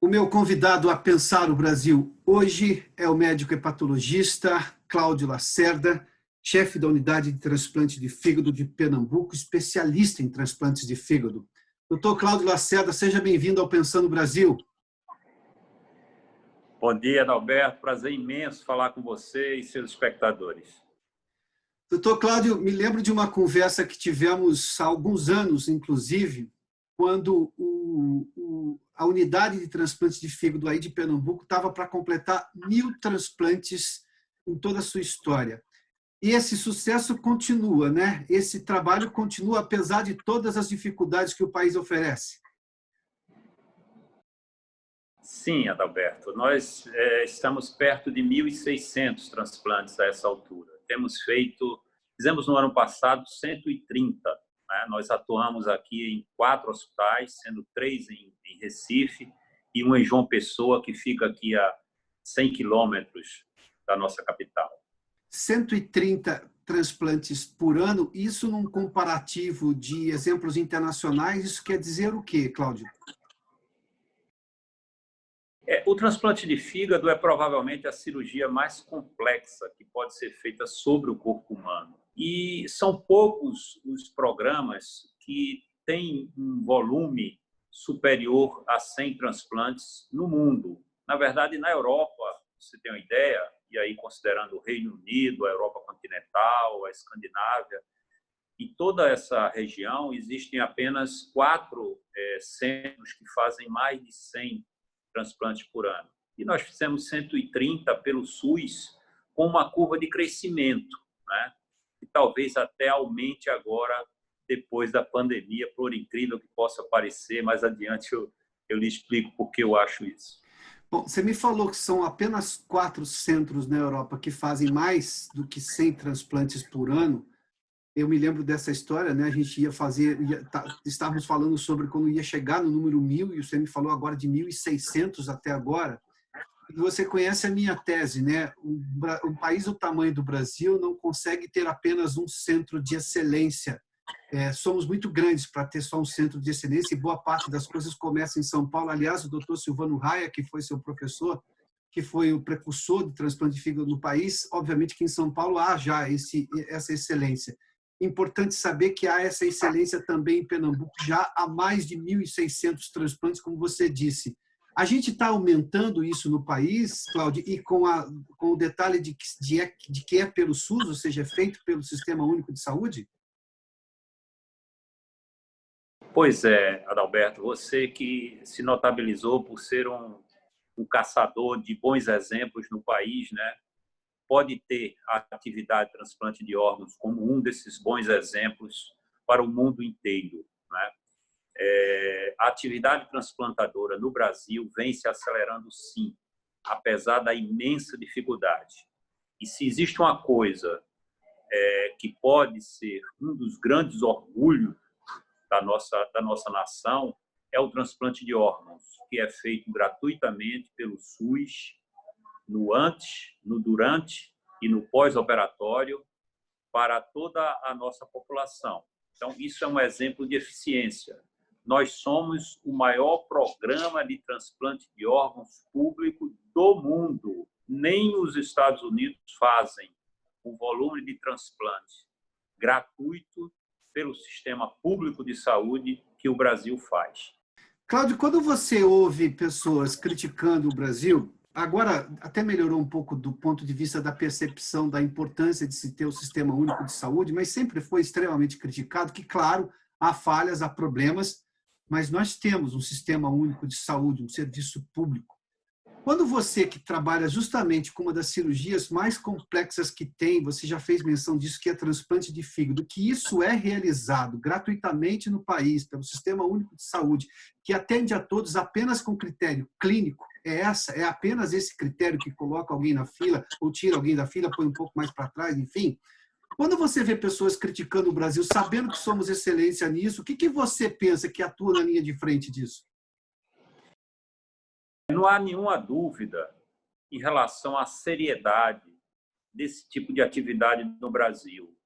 O meu convidado a pensar o Brasil hoje é o médico hepatologista Cláudio Lacerda, chefe da unidade de transplante de fígado de Pernambuco, especialista em transplantes de fígado. Doutor Cláudio Lacerda, seja bem-vindo ao Pensando Brasil. Bom dia, Adalberto. Prazer imenso falar com você e seus espectadores. Doutor Cláudio, me lembro de uma conversa que tivemos há alguns anos, inclusive, quando a unidade de transplante de fígado aí de Pernambuco estava para completar 1.000 transplantes em toda a sua história. E esse sucesso continua, né? Esse trabalho continua apesar de todas as dificuldades que o país oferece. Sim, Adalberto. Nós estamos perto de 1.600 transplantes a essa altura. Fizemos no ano passado 130. Né? Nós atuamos aqui em 4 hospitais, sendo 3 em Recife e um em João Pessoa, que fica aqui a 100 quilômetros da nossa capital. 130 transplantes por ano, isso num comparativo de exemplos internacionais, isso quer dizer o quê, Cláudio? O transplante de fígado é provavelmente a cirurgia mais complexa que pode ser feita sobre o corpo humano. E são poucos os programas que têm um volume superior a 100 transplantes no mundo. Na verdade, na Europa, você tem uma ideia, e aí considerando o Reino Unido, a Europa continental, a Escandinávia, em toda essa região existem apenas 4 centros que fazem mais de 100 transplantes por ano. E nós fizemos 130 pelo SUS, com uma curva de crescimento, né? E talvez até aumente agora, depois da pandemia, por incrível que possa parecer. Mais adiante eu lhe explico por que eu acho isso. Bom, você me falou que são apenas 4 centros na Europa que fazem mais do que 100 transplantes por ano. Eu me lembro dessa história, né? A gente estávamos falando sobre quando ia chegar no número 1.000, e você me falou agora de 1.600 até agora. E você conhece a minha tese, né? Um país do tamanho do Brasil não consegue ter apenas um centro de excelência. Somos muito grandes para ter só um centro de excelência, e boa parte das coisas começa em São Paulo. Aliás, o doutor Silvano Raia, que foi seu professor, que foi o precursor de transplante de fígado no país, obviamente que em São Paulo há já essa excelência. Importante saber que há essa excelência também em Pernambuco, já há mais de 1.600 transplantes, como você disse. A gente está aumentando isso no país, Cláudio, e com o detalhe de que é pelo SUS, ou seja, é feito pelo Sistema Único de Saúde? Pois é, Adalberto, você que se notabilizou por ser um caçador de bons exemplos no país, né? Pode ter a atividade de transplante de órgãos como um desses bons exemplos para o mundo inteiro, né? A atividade transplantadora no Brasil vem se acelerando, sim, apesar da imensa dificuldade. E se existe uma coisa que pode ser um dos grandes orgulhos da nossa nação, é o transplante de órgãos, que é feito gratuitamente pelo SUS, no antes, no durante e no pós-operatório para toda a nossa população. Então, isso é um exemplo de eficiência. Nós somos o maior programa de transplante de órgãos público do mundo. Nem os Estados Unidos fazem o volume de transplante gratuito pelo sistema público de saúde que o Brasil faz. Cláudio, quando você ouve pessoas criticando o Brasil, agora até melhorou um pouco do ponto de vista da percepção da importância de se ter o Sistema Único de Saúde, mas sempre foi extremamente criticado, que, claro, há falhas, há problemas, mas nós temos um Sistema Único de Saúde, um serviço público. Quando você que trabalha justamente com uma das cirurgias mais complexas que tem, você já fez menção disso, que é transplante de fígado, que isso é realizado gratuitamente no país, pelo Sistema Único de Saúde, que atende a todos apenas com critério clínico, é apenas esse critério que coloca alguém na fila, ou tira alguém da fila, põe um pouco mais para trás, enfim. Quando você vê pessoas criticando o Brasil, sabendo que somos excelência nisso, o que você pensa que atua na linha de frente disso? Não há nenhuma dúvida em relação à seriedade desse tipo de atividade no Brasil.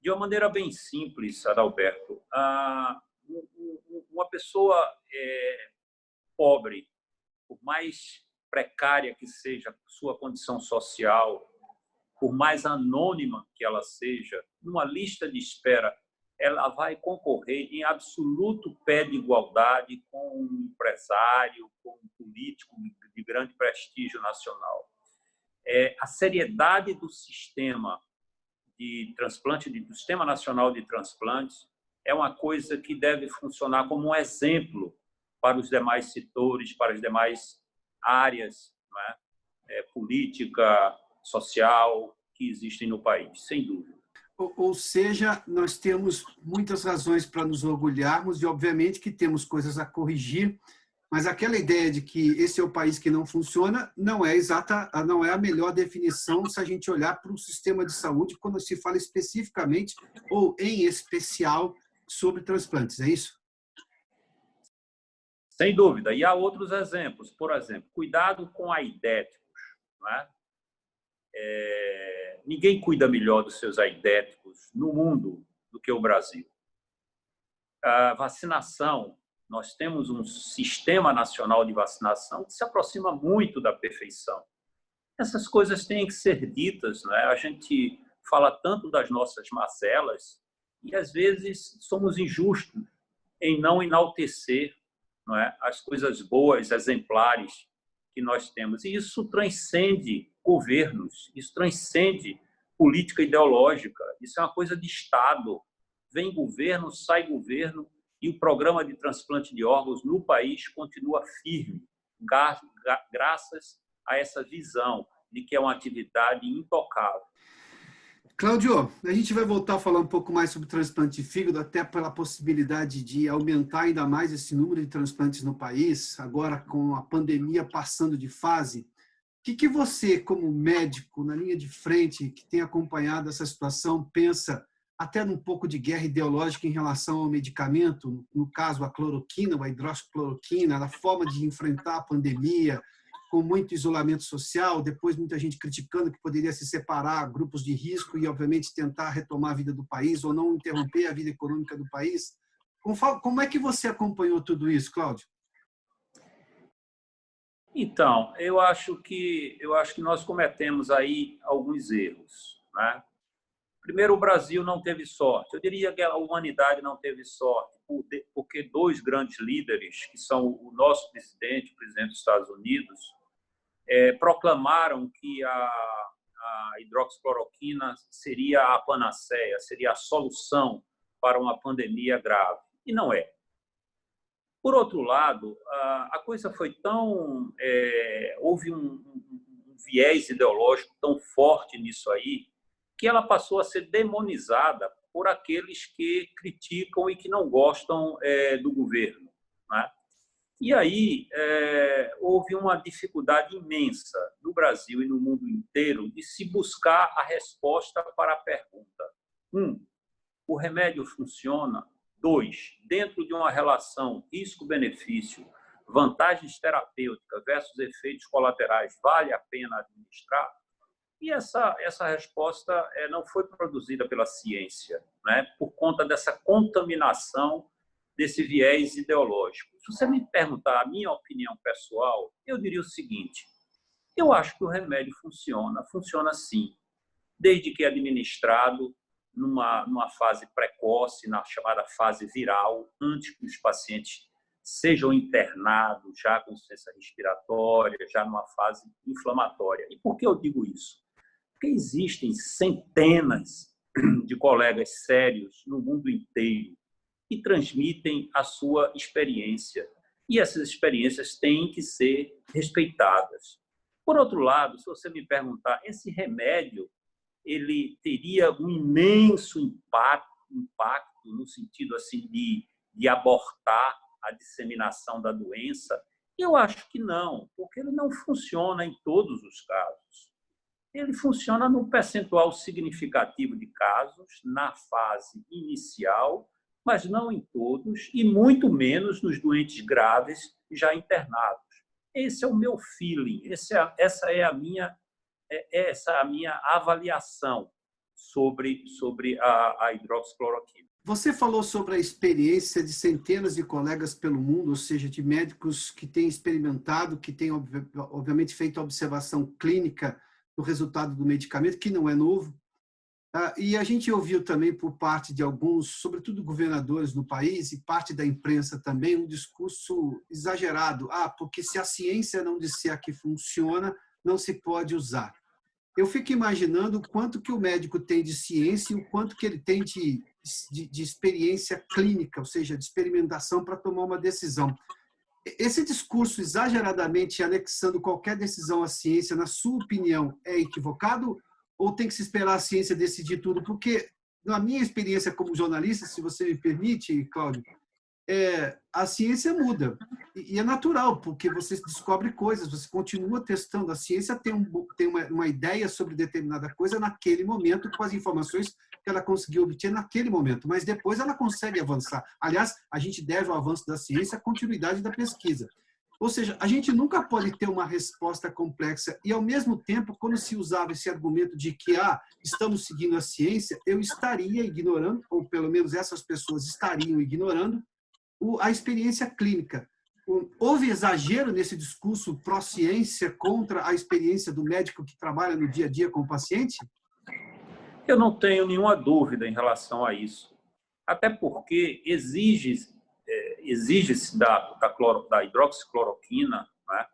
De uma maneira bem simples, Adalberto, uma pessoa pobre por mais precária que seja sua condição social, por mais anônima que ela seja, numa lista de espera, ela vai concorrer em absoluto pé de igualdade com um empresário, com um político de grande prestígio nacional. A seriedade do sistema de transplante, do Sistema Nacional de Transplantes, é uma coisa que deve funcionar como um exemplo para os demais setores, para as demais áreas, né, política, social, que existem no país, sem dúvida. Ou seja, nós temos muitas razões para nos orgulharmos e, obviamente, que temos coisas a corrigir, mas aquela ideia de que esse é o país que não funciona não é não é a melhor definição se a gente olhar para o sistema de saúde quando se fala especificamente ou em especial sobre transplantes, é isso? Sem dúvida. E há outros exemplos. Por exemplo, cuidado com aidéticos. Não é? Ninguém cuida melhor dos seus aidéticos no mundo do que o Brasil. A vacinação, nós temos um sistema nacional de vacinação que se aproxima muito da perfeição. Essas coisas têm que ser ditas, né? A gente fala tanto das nossas mazelas e, às vezes, somos injustos em não enaltecer, não é, as coisas boas, exemplares que nós temos. E isso transcende governos, isso transcende política ideológica, isso é uma coisa de Estado. Vem governo, sai governo, e o programa de transplante de órgãos no país continua firme, graças a essa visão de que é uma atividade intocável. Cláudio, a gente vai voltar a falar um pouco mais sobre transplante de fígado, até pela possibilidade de aumentar ainda mais esse número de transplantes no país, agora com a pandemia passando de fase. O que você, como médico, na linha de frente, que tem acompanhado essa situação, pensa até num pouco de guerra ideológica em relação ao medicamento, no caso a cloroquina, a hidroxicloroquina, a forma de enfrentar a pandemia, com muito isolamento social, depois muita gente criticando que poderia se separar grupos de risco e, obviamente, tentar retomar a vida do país ou não interromper a vida econômica do país. Como é que você acompanhou tudo isso, Cláudio? Então, eu acho que nós cometemos aí alguns erros, né? Primeiro, o Brasil não teve sorte. Eu diria que a humanidade não teve sorte, porque dois grandes líderes, que são o nosso presidente, o presidente dos Estados Unidos, proclamaram que a hidroxicloroquina seria a panaceia, seria a solução para uma pandemia grave. E não é. Por outro lado, a coisa foi tão... houve um viés ideológico tão forte nisso aí, que ela passou a ser demonizada por aqueles que criticam e que não gostam do governo, né? E aí houve uma dificuldade imensa no Brasil e no mundo inteiro de se buscar a resposta para a pergunta: 1, o remédio funciona? 2, dentro de uma relação risco-benefício, vantagens terapêuticas versus efeitos colaterais, vale a pena administrar? E essa resposta não foi produzida pela ciência, né, por conta dessa contaminação desse viés ideológico. Se você me perguntar a minha opinião pessoal, eu diria o seguinte: eu acho que o remédio funciona sim, desde que administrado numa fase precoce, na chamada fase viral, antes que os pacientes sejam internados já com insuficiência respiratória, já numa fase inflamatória. E por que eu digo isso? Porque existem centenas de colegas sérios no mundo inteiro que transmitem a sua experiência. E essas experiências têm que ser respeitadas. Por outro lado, se você me perguntar, esse remédio ele teria um imenso impacto no sentido assim de abortar a disseminação da doença? Eu acho que não, porque ele não funciona em todos os casos. Ele funciona num percentual significativo de casos na fase inicial, mas não em todos, e muito menos nos doentes graves já internados. Esse é o meu feeling, essa é a minha avaliação sobre a hidroxicloroquina. Você falou sobre a experiência de centenas de colegas pelo mundo, ou seja, de médicos que têm experimentado, que têm, obviamente, feito a observação clínica do resultado do medicamento, que não é novo. E a gente ouviu também por parte de alguns, sobretudo governadores no país e parte da imprensa também, um discurso exagerado. Porque se a ciência não disser que funciona, não se pode usar. Eu fico imaginando o quanto que o médico tem de ciência e o quanto que ele tem de experiência clínica, ou seja, de experimentação para tomar uma decisão. Esse discurso exageradamente anexando qualquer decisão à ciência, na sua opinião, é equivocado ou tem que se esperar a ciência decidir tudo? Porque, na minha experiência como jornalista, se você me permite, Cláudio, a ciência muda. E é natural, porque você descobre coisas, você continua testando. A ciência tem uma ideia sobre determinada coisa naquele momento, com as informações que ela conseguiu obter naquele momento, mas depois ela consegue avançar. Aliás, a gente deve ao avanço da ciência à continuidade da pesquisa. Ou seja, a gente nunca pode ter uma resposta complexa e, ao mesmo tempo, quando se usava esse argumento de que estamos seguindo a ciência, eu estaria ignorando, ou pelo menos essas pessoas estariam ignorando, a experiência clínica. Houve exagero nesse discurso pró-ciência contra a experiência do médico que trabalha no dia a dia com o paciente? Eu não tenho nenhuma dúvida em relação a isso. Até porque exige-se da hidroxicloroquina, né,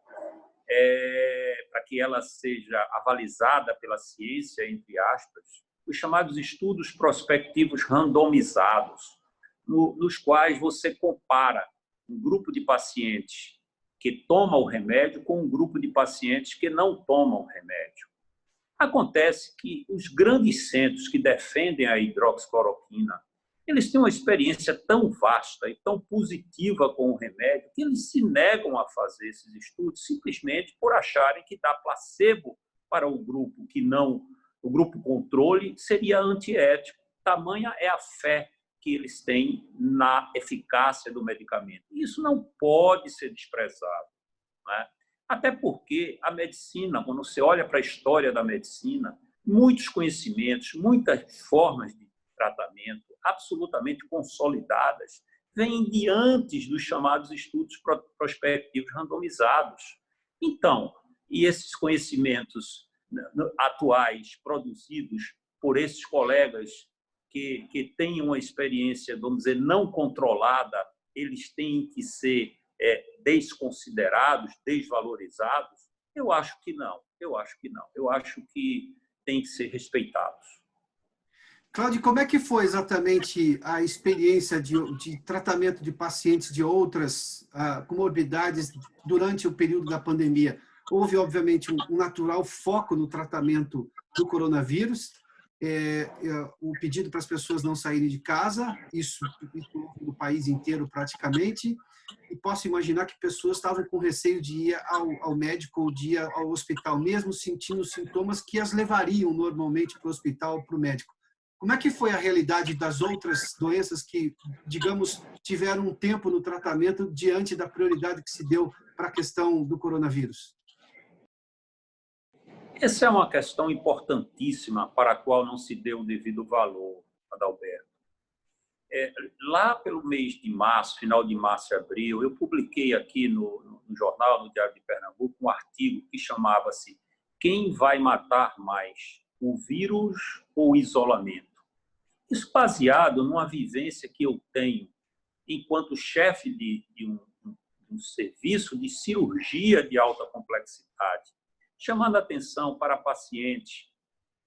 para que ela seja avalizada pela ciência, entre aspas, os chamados estudos prospectivos randomizados, nos quais você compara um grupo de pacientes que toma o remédio com um grupo de pacientes que não tomam o remédio. Acontece que os grandes centros que defendem a hidroxicloroquina, eles têm uma experiência tão vasta e tão positiva com o remédio que eles se negam a fazer esses estudos simplesmente por acharem que dar placebo para o grupo que não, o grupo controle, seria antiético. Tamanha é a fé que eles têm na eficácia do medicamento. Isso não pode ser desprezado, né? Até porque a medicina, quando você olha para a história da medicina, muitos conhecimentos, muitas formas de tratamento absolutamente consolidadas vêm de antes dos chamados estudos prospectivos randomizados. Então, e esses conhecimentos atuais produzidos por esses colegas que têm uma experiência, vamos dizer, não controlada, eles têm que ser desconsiderados, desvalorizados? Eu acho que não. Eu acho que tem que ser respeitados. Cláudio, como é que foi exatamente a experiência de tratamento de pacientes de outras comorbidades durante o período da pandemia? Houve, obviamente, um natural foco no tratamento do coronavírus, o pedido para as pessoas não saírem de casa, isso no país inteiro praticamente, e posso imaginar que pessoas estavam com receio de ir ao médico ou de ir ao hospital, mesmo sentindo sintomas que as levariam normalmente para o hospital ou para o médico. Como é que foi a realidade das outras doenças que, digamos, tiveram um tempo no tratamento diante da prioridade que se deu para a questão do coronavírus? Essa é uma questão importantíssima para a qual não se deu o devido valor, Adalberto. Lá pelo mês de março, final de março e abril, eu publiquei aqui no jornal, no Diário de Pernambuco, um artigo que chamava-se "Quem vai matar mais, o vírus ou o isolamento?". Isso baseado numa vivência que eu tenho enquanto chefe de um serviço de cirurgia de alta complexidade, chamando atenção para pacientes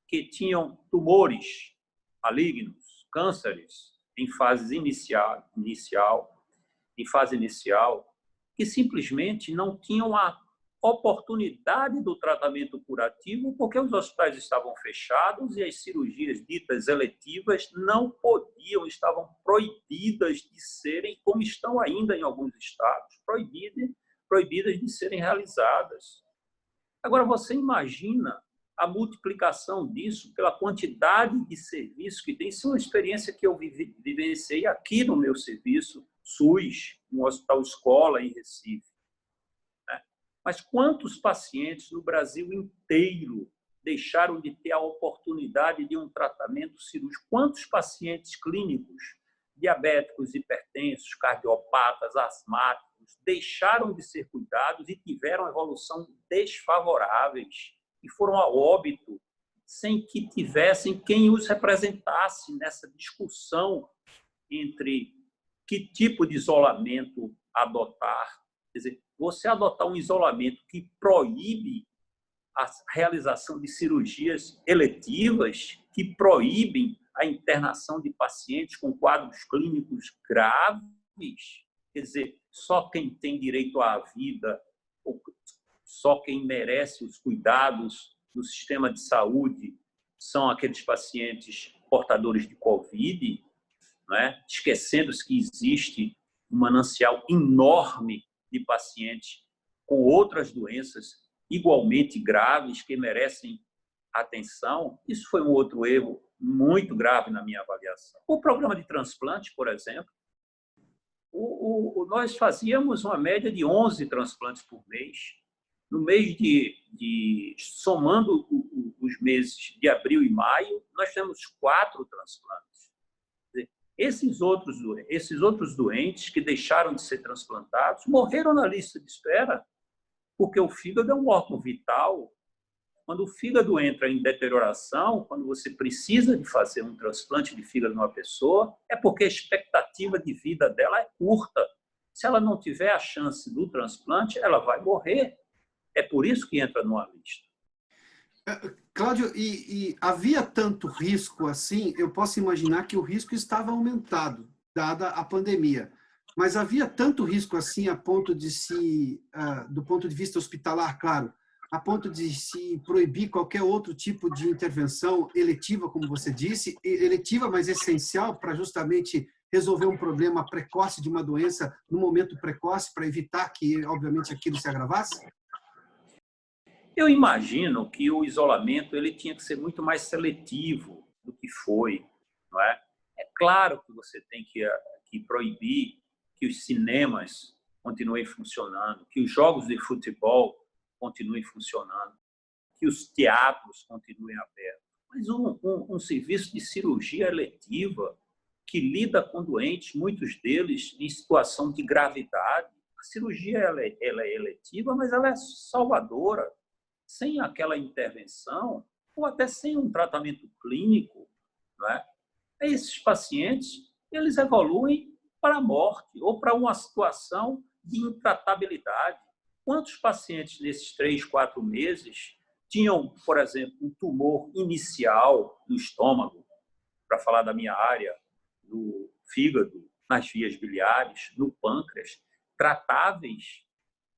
que tinham tumores malignos, cânceres, em fase inicial, que simplesmente não tinham a oportunidade do tratamento curativo porque os hospitais estavam fechados e as cirurgias ditas eletivas não podiam, estavam proibidas de serem, como estão ainda em alguns estados, proibidas de serem realizadas. Agora, você imagina a multiplicação disso pela quantidade de serviços que tem. Isso é uma experiência que eu vivenciei aqui no meu serviço SUS, no Hospital Escola, em Recife. Mas quantos pacientes no Brasil inteiro deixaram de ter a oportunidade de um tratamento cirúrgico? Quantos pacientes clínicos diabéticos, hipertensos, cardiopatas, asmáticos, deixaram de ser cuidados e tiveram evolução desfavoráveis e foram a óbito sem que tivessem quem os representasse nessa discussão entre que tipo de isolamento adotar. Quer dizer, você adotar um isolamento que proíbe a realização de cirurgias eletivas, que proíbem a internação de pacientes com quadros clínicos graves, quer dizer, só quem tem direito à vida, ou só quem merece os cuidados do sistema de saúde são aqueles pacientes portadores de Covid, né? Esquecendo-se que existe um manancial enorme de pacientes com outras doenças igualmente graves que merecem atenção. Isso foi um outro erro muito grave na minha avaliação. O programa de transplante, por exemplo, nós fazíamos uma média de 11 transplantes por mês. No mês somando os meses de abril e maio, nós temos 4 transplantes. Esses outros doentes que deixaram de ser transplantados morreram na lista de espera, porque o fígado é um órgão vital. Quando o fígado entra em deterioração, quando você precisa de fazer um transplante de fígado numa pessoa, é porque a expectativa de vida dela é curta. Se ela não tiver a chance do transplante, ela vai morrer. É por isso que entra numa lista. Cláudio, e havia tanto risco assim? Eu posso imaginar que o risco estava aumentado, dada a pandemia. Mas havia tanto risco assim a ponto de do ponto de vista hospitalar, claro, a ponto de se proibir qualquer outro tipo de intervenção eletiva, como você disse, eletiva, mas essencial para justamente resolver um problema precoce de uma doença no momento precoce, para evitar que, obviamente, aquilo se agravasse? Eu imagino que o isolamento ele tinha que ser muito mais seletivo do que foi, não é? É claro que você tem que proibir que os cinemas continuem funcionando, que os jogos de futebol continuem funcionando, que os teatros continuem abertos. Mas um serviço de cirurgia eletiva que lida com doentes, muitos deles em situação de gravidade. A cirurgia ela é eletiva, mas ela é salvadora. Sem aquela intervenção, ou até sem um tratamento clínico, não é? Esses pacientes eles evoluem para a morte ou para uma situação de intratabilidade. Quantos pacientes nesses 3, 4 meses tinham, por exemplo, um tumor inicial no estômago, para falar da minha área, no fígado, nas vias biliares, no pâncreas, tratáveis,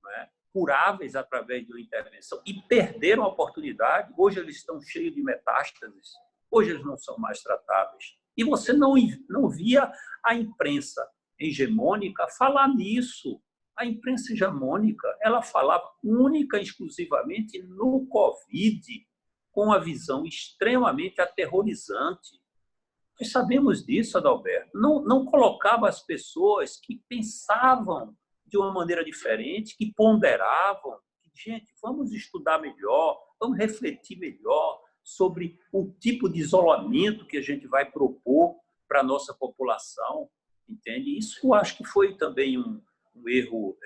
não é? Curáveis através de uma intervenção e perderam a oportunidade. Hoje eles estão cheios de metástases, hoje eles não são mais tratáveis. E você não via a imprensa hegemônica falar nisso. A imprensa hegemônica ela falava única e exclusivamente no Covid, com uma visão extremamente aterrorizante. Nós sabemos disso, Adalberto. Não colocava as pessoas que pensavam de uma maneira diferente, que ponderavam, que, gente, vamos estudar melhor, vamos refletir melhor sobre o tipo de isolamento que a gente vai propor para a nossa população, entende? Isso eu acho que foi também um erro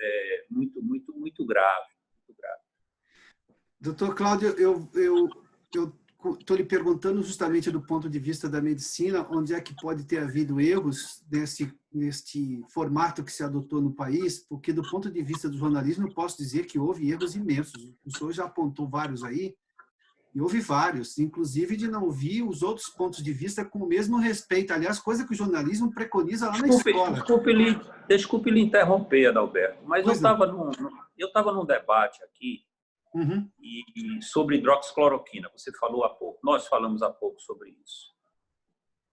muito grave. Muito grave. Doutor Cláudio, eu estou lhe perguntando justamente do ponto de vista da medicina, onde é que pode ter havido erros neste formato que se adotou no país, porque do ponto de vista do jornalismo eu posso dizer que houve erros imensos. O senhor já apontou vários aí, e houve vários, inclusive de não vir os outros pontos de vista com o mesmo respeito. Aliás, coisa que o jornalismo preconiza lá na escola. Desculpe lhe interromper, Adalberto, mas eu estava num debate aqui e sobre hidroxicloroquina. Você falou há pouco, nós falamos há pouco sobre isso.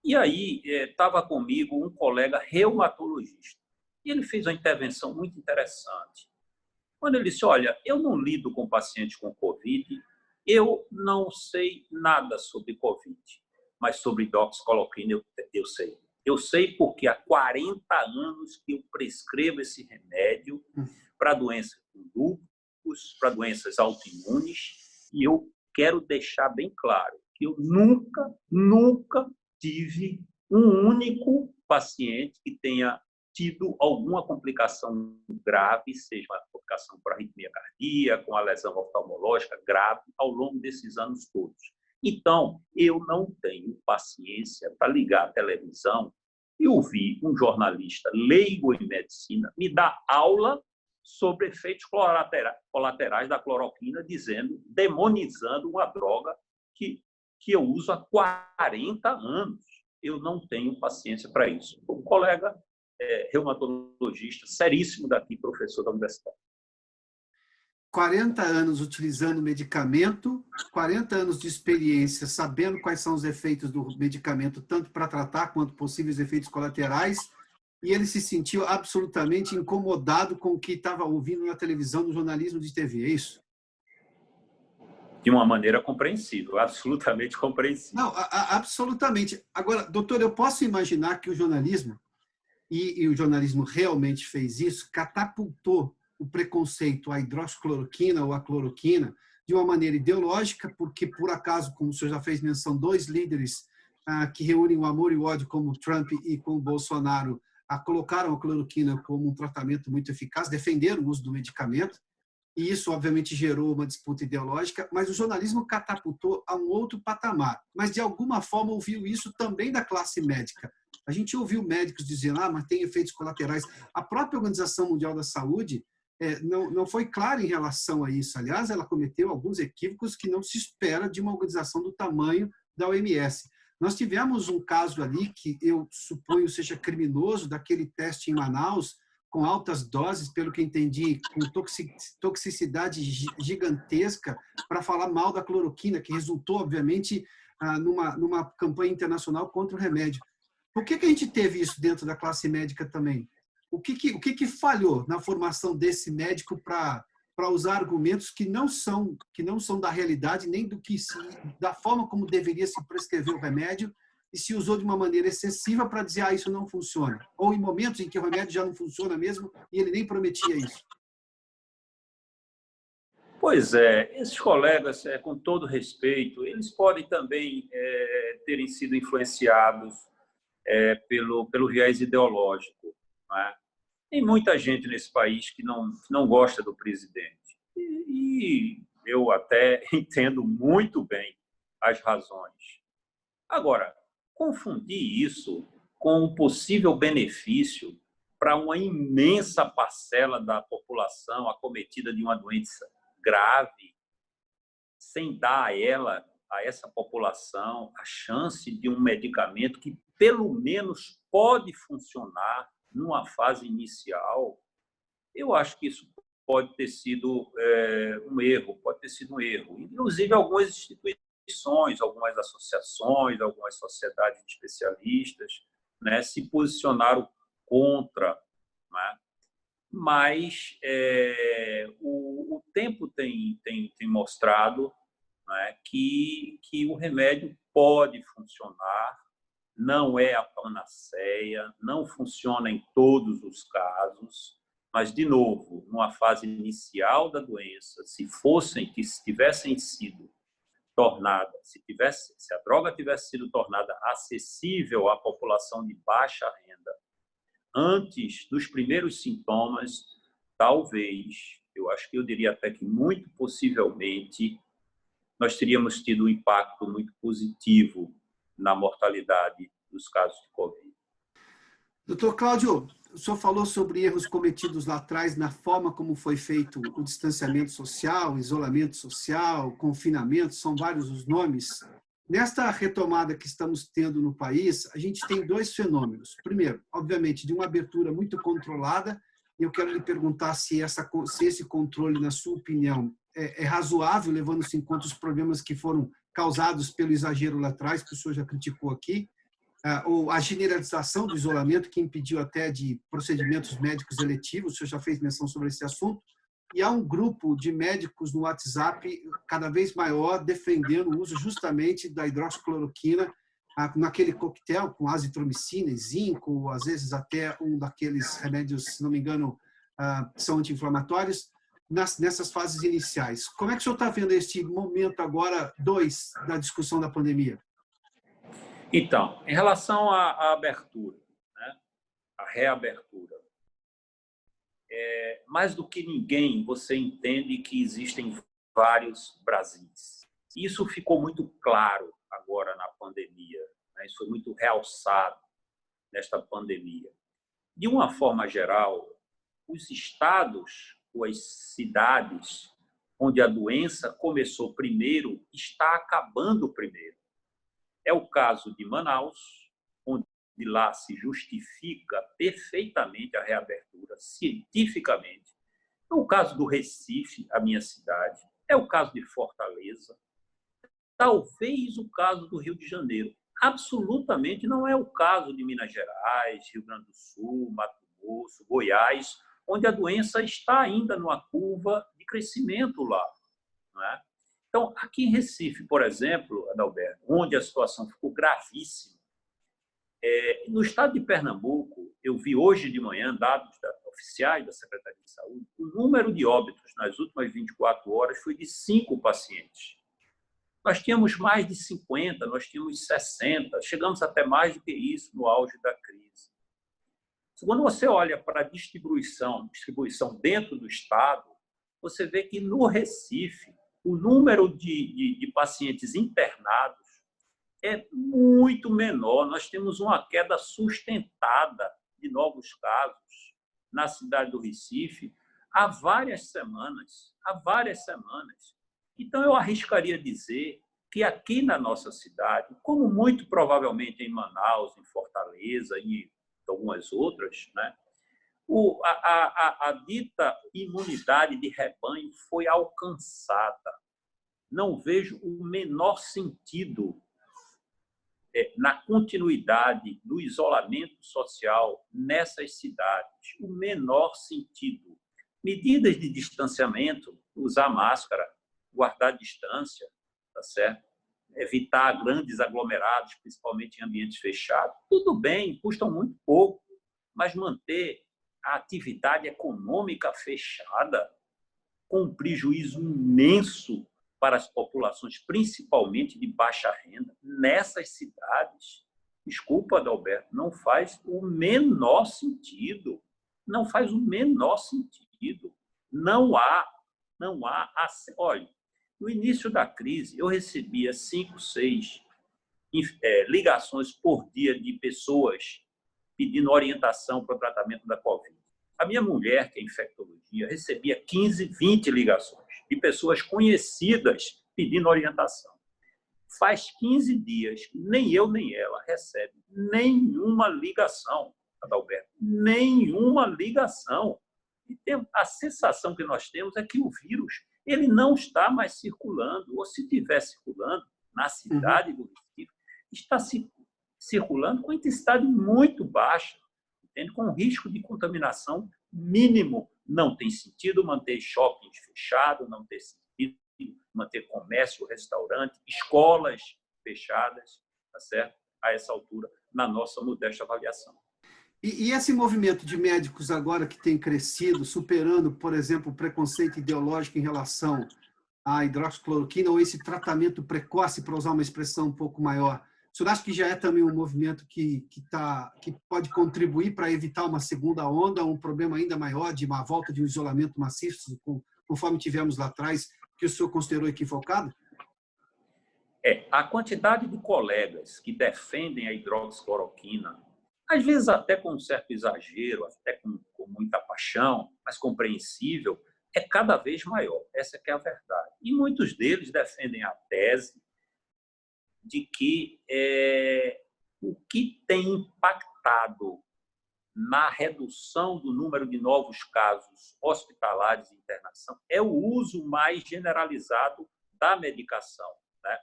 E aí estava comigo um colega reumatologista e ele fez uma intervenção muito interessante. Quando ele disse, olha, eu não lido com pacientes com Covid, eu não sei nada sobre Covid, mas sobre hidroxicloroquina eu sei. Eu sei porque há 40 anos que eu prescrevo esse remédio para doenças com lúpus, para doenças autoimunes, e eu quero deixar bem claro que eu nunca tive um único paciente que tenha tido alguma complicação grave, seja uma complicação por arritmia cardíaca, com a lesão oftalmológica grave, ao longo desses anos todos. Então, eu não tenho paciência para ligar a televisão e ouvir um jornalista leigo em medicina me dar aula sobre efeitos colaterais da cloroquina, demonizando uma droga que eu uso há 40 anos. Eu não tenho paciência para isso. Um colega reumatologista seríssimo daqui, professor da universidade. 40 anos utilizando medicamento, 40 anos de experiência, sabendo quais são os efeitos do medicamento, tanto para tratar quanto possíveis efeitos colaterais, e ele se sentiu absolutamente incomodado com o que estava ouvindo na televisão, no jornalismo de TV, é isso? De uma maneira compreensível, absolutamente compreensível. Não, absolutamente. Agora, doutor, eu posso imaginar que o jornalismo, e o jornalismo realmente fez isso, catapultou o preconceito à hidroxicloroquina ou à cloroquina de uma maneira ideológica, porque, por acaso, como o senhor já fez menção, dois líderes que reúnem o amor e o ódio, como o Trump e como o Bolsonaro, colocaram a cloroquina como um tratamento muito eficaz, defenderam o uso do medicamento, e isso, obviamente, gerou uma disputa ideológica, mas o jornalismo catapultou a um outro patamar. Mas, de alguma forma, ouviu isso também da classe médica. A gente ouviu médicos dizendo, mas tem efeitos colaterais. A própria Organização Mundial da Saúde não foi clara em relação a isso. Aliás, ela cometeu alguns equívocos que não se espera de uma organização do tamanho da OMS. Nós tivemos um caso ali que eu suponho seja criminoso, daquele teste em Manaus, com altas doses, pelo que entendi, com toxicidade gigantesca, para falar mal da cloroquina, que resultou, obviamente, numa campanha internacional contra o remédio. Por que a gente teve isso dentro da classe médica também? O que falhou na formação desse médico para usar argumentos que não são da realidade, nem da forma como deveria se prescrever o remédio, e se usou de uma maneira excessiva para dizer isso não funciona? Ou em momentos em que o remédio já não funciona mesmo e ele nem prometia isso? Pois é, esses colegas, com todo respeito, eles podem também terem sido influenciados pelo viés ideológico. Não é? Tem muita gente nesse país que não gosta do presidente. E eu até entendo muito bem as razões. Agora, confundir isso com um possível benefício para uma imensa parcela da população acometida de uma doença grave, sem dar a essa população, a chance de um medicamento que, pelo menos, pode funcionar numa fase inicial, eu acho que isso pode ter sido um erro, Inclusive, algumas instituições, algumas associações, algumas sociedades de especialistas, né, se posicionaram contra, né? Mas o tempo tem mostrado, né, que o remédio pode funcionar, não é a panaceia, não funciona em todos os casos, mas, de novo, numa fase inicial da doença, se tivessem sido tornada, se a droga tivesse sido tornada acessível à população de baixa renda antes dos primeiros sintomas, talvez, eu diria até que muito possivelmente, nós teríamos tido um impacto muito positivo na mortalidade dos casos de Covid. Doutor Cláudio, o senhor falou sobre erros cometidos lá atrás na forma como foi feito o distanciamento social, isolamento social, confinamento, são vários os nomes. Nesta retomada que estamos tendo no país, a gente tem dois fenômenos. Primeiro, obviamente, de uma abertura muito controlada, e eu quero lhe perguntar se esse controle, na sua opinião, é razoável, levando-se em conta os problemas que foram causados pelo exagero lá atrás, que o senhor já criticou aqui, ou a generalização do isolamento, que impediu até de procedimentos médicos eletivos, o senhor já fez menção sobre esse assunto, e há um grupo de médicos no WhatsApp cada vez maior defendendo o uso justamente da hidroxicloroquina naquele coquetel com azitromicina e zinco, às vezes até um daqueles remédios, se não me engano, são anti-inflamatórios, nessas fases iniciais. Como é que o senhor está vendo este momento agora, 2, da discussão da pandemia? Então, em relação à abertura, né, a reabertura. Mais do que ninguém, você entende que existem vários Brasis. Isso ficou muito claro agora na pandemia, né? Isso foi muito realçado nesta pandemia. De uma forma geral, os estados ou as cidades onde a doença começou primeiro está acabando primeiro. É o caso de Manaus, onde lá se justifica perfeitamente a reabertura, cientificamente. É o caso do Recife, a minha cidade. É o caso de Fortaleza. Talvez o caso do Rio de Janeiro. Absolutamente não é o caso de Minas Gerais, Rio Grande do Sul, Mato Grosso, Goiás, onde a doença está ainda numa curva de crescimento lá. Não é? Então, aqui em Recife, por exemplo, Adalberto, onde a situação ficou gravíssima, no estado de Pernambuco, eu vi hoje de manhã dados oficiais da Secretaria de Saúde, o número de óbitos nas últimas 24 horas foi de 5 pacientes. Nós tínhamos mais de 50, nós tínhamos 60, chegamos até mais do que isso no auge da crise. Quando você olha para a distribuição dentro do estado, você vê que no Recife, o número de pacientes internados é muito menor. Nós temos uma queda sustentada de novos casos na cidade do Recife há várias semanas. Então, eu arriscaria dizer que aqui na nossa cidade, como muito provavelmente em Manaus, em Fortaleza e algumas outras, né, a dita imunidade de rebanho foi alcançada. Não vejo o menor sentido na continuidade do isolamento social nessas cidades. O menor sentido. Medidas de distanciamento, usar máscara, guardar distância, tá certo? Evitar grandes aglomerados, principalmente em ambientes fechados. Tudo bem, custam muito pouco, mas manter a atividade econômica fechada com um prejuízo imenso para as populações, principalmente de baixa renda, nessas cidades, desculpa, Adalberto, não faz o menor sentido. Não faz o menor sentido. Não há. Olha, no início da crise, eu recebia 5, 6 ligações por dia de pessoas pedindo orientação para o tratamento da Covid. A minha mulher, que é infectologia, recebia 15, 20 ligações de pessoas conhecidas pedindo orientação. Faz 15 dias que nem eu nem ela recebe nenhuma ligação, Adalberto, nenhuma ligação. E a sensação que nós temos é que o vírus ele não está mais circulando, ou se estiver circulando na cidade do Recife, está circulando com intensidade muito baixa, entende? Com risco de contaminação mínimo. Não tem sentido manter shoppings fechados, não tem sentido manter comércio, restaurante, escolas fechadas, tá certo? A essa altura, na nossa modesta avaliação. E esse movimento de médicos agora que tem crescido, superando, por exemplo, o preconceito ideológico em relação à hidroxicloroquina, ou esse tratamento precoce, para usar uma expressão um pouco maior, o senhor acha que já é também um movimento que pode contribuir para evitar uma segunda onda, um problema ainda maior de uma volta de um isolamento maciço, conforme tivemos lá atrás, que o senhor considerou equivocado? A quantidade de colegas que defendem a hidroxicloroquina, às vezes até com um certo exagero, até com muita paixão, mas compreensível, é cada vez maior. Essa que é a verdade. E muitos deles defendem a tese de que o que tem impactado na redução do número de novos casos hospitalares e internação é o uso mais generalizado da medicação, né?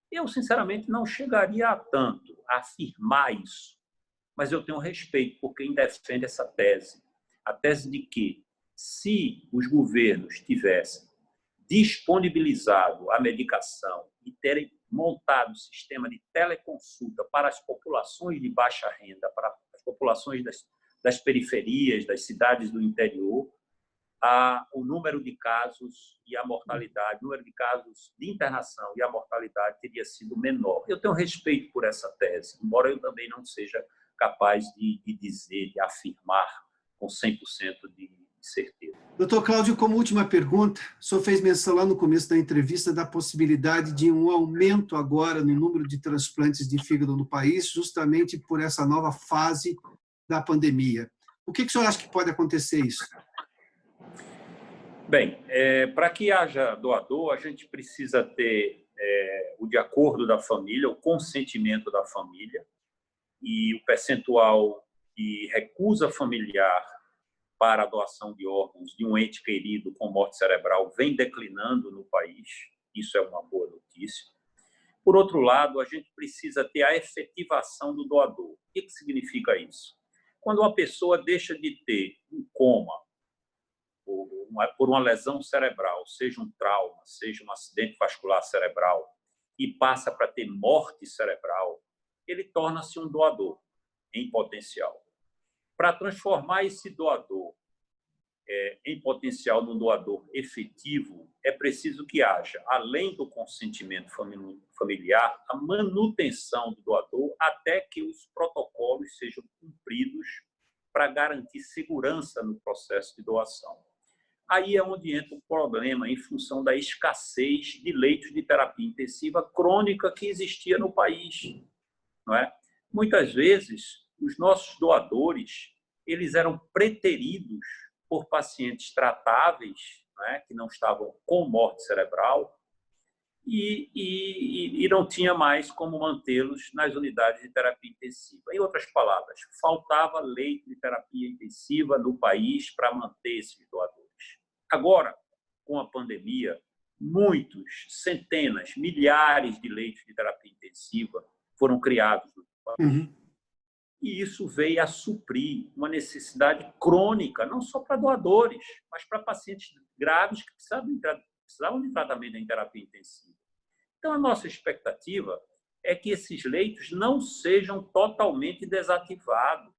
Eu, sinceramente, não chegaria a tanto a afirmar isso, mas eu tenho respeito por quem defende essa tese. A tese de que, se os governos tivessem disponibilizado a medicação e terem montado um sistema de teleconsulta para as populações de baixa renda, para as populações das periferias, das cidades do interior, o número de casos e a mortalidade, o número de casos de internação e a mortalidade teria sido menor. Eu tenho respeito por essa tese, embora eu também não seja capaz de dizer, de afirmar com 100% de certeza. Doutor Cláudio, como última pergunta, o senhor fez menção lá no começo da entrevista da possibilidade de um aumento agora no número de transplantes de fígado no país, justamente por essa nova fase da pandemia. O que o senhor acha que pode acontecer isso? Bem, para que haja doador, a gente precisa ter o de acordo da família, o consentimento da família, e o percentual de recusa familiar para a doação de órgãos de um ente querido com morte cerebral vem declinando no país. Isso é uma boa notícia. Por outro lado, a gente precisa ter a efetivação do doador. O que significa isso? Quando uma pessoa deixa de ter um coma por uma lesão cerebral, seja um trauma, seja um acidente vascular cerebral, e passa para ter morte cerebral, ele torna-se um doador em potencial. Para transformar esse doador em potencial num doador efetivo, é preciso que haja, além do consentimento familiar, a manutenção do doador até que os protocolos sejam cumpridos para garantir segurança no processo de doação. Aí é onde entra o problema em função da escassez de leitos de terapia intensiva crônica que existia no país, não é? Muitas vezes, os nossos doadores, eles eram preteridos por pacientes tratáveis, né, que não estavam com morte cerebral e não tinha mais como mantê-los nas unidades de terapia intensiva. Em outras palavras, faltava leito de terapia intensiva no país para manter esses doadores. Agora, com a pandemia, muitos, centenas, milhares de leitos de terapia intensiva foram criados no país. E isso veio a suprir uma necessidade crônica, não só para doadores, mas para pacientes graves que precisavam de tratamento em terapia intensiva. Então, a nossa expectativa é que esses leitos não sejam totalmente desativados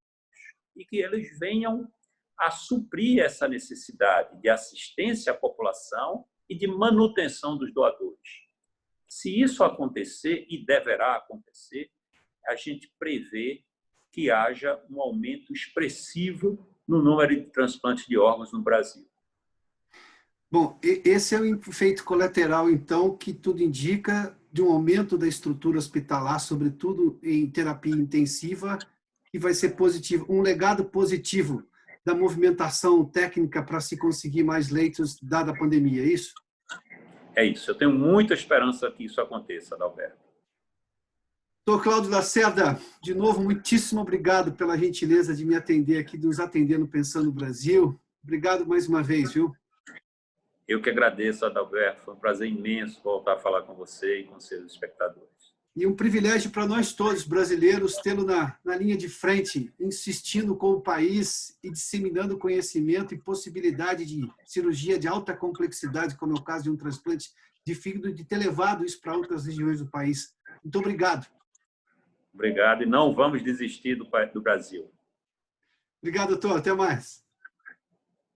e que eles venham a suprir essa necessidade de assistência à população e de manutenção dos doadores. Se isso acontecer, e deverá acontecer, a gente prevê que haja um aumento expressivo no número de transplantes de órgãos no Brasil. Bom, esse é o efeito colateral, então, que tudo indica de um aumento da estrutura hospitalar, sobretudo em terapia intensiva, que vai ser positivo, um legado positivo da movimentação técnica para se conseguir mais leitos, dada a pandemia, é isso? É isso. Eu tenho muita esperança que isso aconteça, Adalberto. Doutor Cláudio Lacerda, de novo, muitíssimo obrigado pela gentileza de me atender aqui, nos atender no Pensando no Brasil. Obrigado mais uma vez, viu? Eu que agradeço, Adalberto. Foi um prazer imenso voltar a falar com você e com seus espectadores. E um privilégio para nós todos, brasileiros, tê-lo na linha de frente, insistindo com o país e disseminando conhecimento e possibilidade de cirurgia de alta complexidade, como é o caso de um transplante de fígado, de ter levado isso para outras regiões do país. Muito obrigado. Obrigado, e não vamos desistir do Brasil. Obrigado, doutor. Até mais.